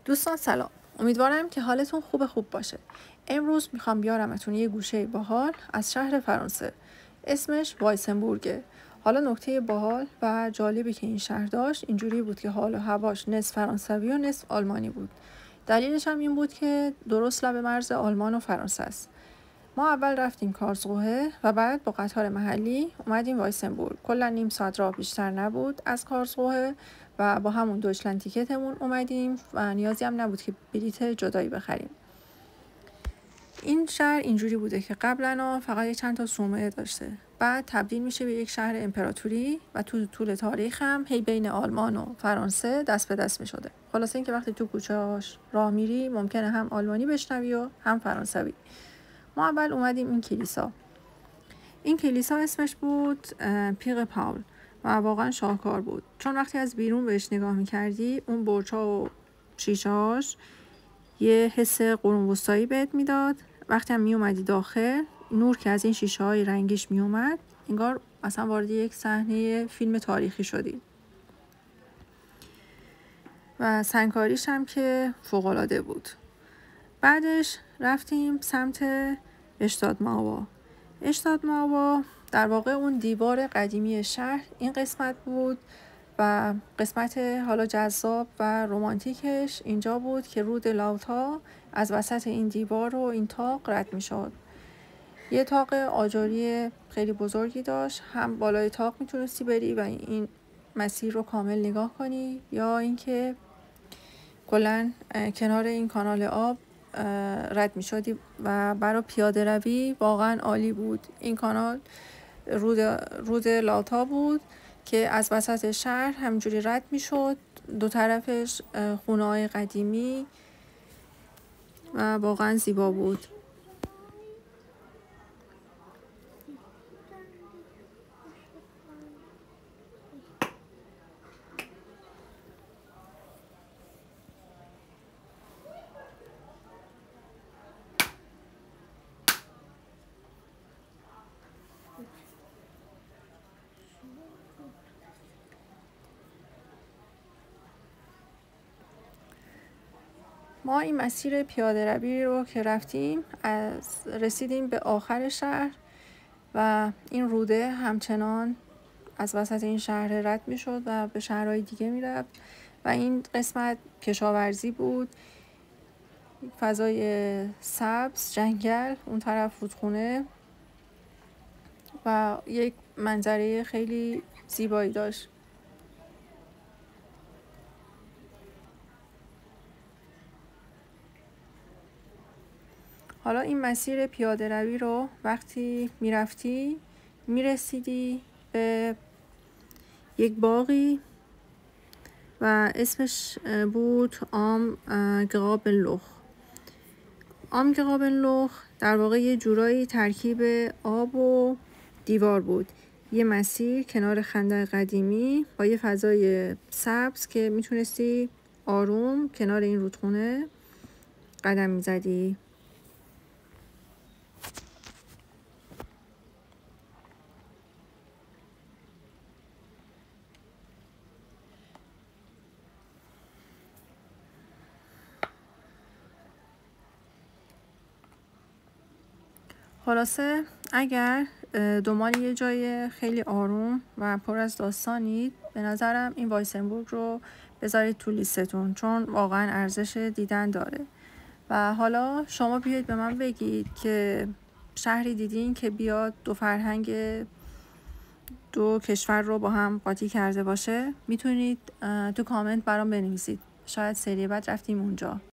دوستان سلام، امیدوارم که حالتون خوب باشه. امروز میخوام بیارمتون یه گوشه باحال از شهر فرانسه. اسمش وایسنبورگه. حالا نکته باحال و جالبی که این شهر داشت اینجوری بود که حال و هواش نصف فرانسوی و نصف آلمانی بود. دلیلش هم این بود که درست لب مرز آلمان و فرانسه است. ما اول رفتیم کارلسروه و بعد با قطار محلی اومدیم وایسنبورگ. کلا نیم ساعت راه بیشتر نبود از کارلسروه و با همون دویچلند تیکتمون اومدیم و نیازی هم نبود که بلیت جدایی بخریم. این شهر اینجوری بوده که قبلا فقط چند تا صومعه داشته، بعد تبدیل میشه به یک شهر امپراتوری و تو طول تاریخ هم هی بین آلمان و فرانسه دست به دست میشده. خلاصه اینکه وقتی تو کوچه‌هاش راه میری ممکنه هم آلمانی بشنوی و هم فرانسوی. ما اول اومدیم این کلیسا اسمش بود پیق پاول و واقعا شاهکار بود، چون وقتی از بیرون بهش نگاه میکردی اون برج‌ها و شیشه‌هاش یه حس قرون وسطایی بهت میداد. وقتی هم میومدی داخل، نور که از این شیشه‌های رنگیش میومد انگار اصلا وارد یک صحنه فیلم تاریخی شدی. و سنگکاریش هم که فوق‌العاده بود. بعدش رفتیم سمت اشتادماوا در واقع اون دیوار قدیمی شهر این قسمت بود و قسمت حالا جذاب و رمانتیکش اینجا بود که رود لاوتا از وسط این دیوار و این تاق رد می شد. یه تاق آجری خیلی بزرگی داشت، هم بالای تاق میتونستی بری و این مسیر رو کامل نگاه کنی، یا اینکه کلاً کنار این کانال آب رد می شدی و برای پیاده روی واقعا عالی بود. این کانال رود لاوتا بود که از وسط شهر همجوری رد می شد، دو طرفش خونه های قدیمی و واقعا زیبا بود. ما این مسیر پیاده روی رو که رفتیم رسیدیم به آخر شهر و این روده همچنان از وسط این شهر رد می شد و به شهرهای دیگه می رفت و این قسمت کشاورزی بود، فضای سبز، جنگل، اون طرف رودخونه و یک منظره خیلی زیبایی داشت. حالا این مسیر پیاده روی رو وقتی میرفتی میرسیدی به یک باغی و اسمش بود آم گرابنلوخ. در واقع یه جورایی ترکیب آب و دیوار بود. یه مسیر کنار خندق قدیمی با یه فضای سبز که میتونستی آروم کنار این رودخونه قدم میزدی. خلاصه اگر دنبال یه جای خیلی آروم و پر از داستانید، به نظرم این وایسنبورگ رو بذارید تو لیستتون، چون واقعا ارزش دیدن داره. و حالا شما بیاید به من بگید که شهری دیدین که بیاد دو فرهنگ دو کشور رو با هم قاطی کرده باشه. میتونید تو کامنت برام بنویسید، شاید سری بعد رفتیم اونجا.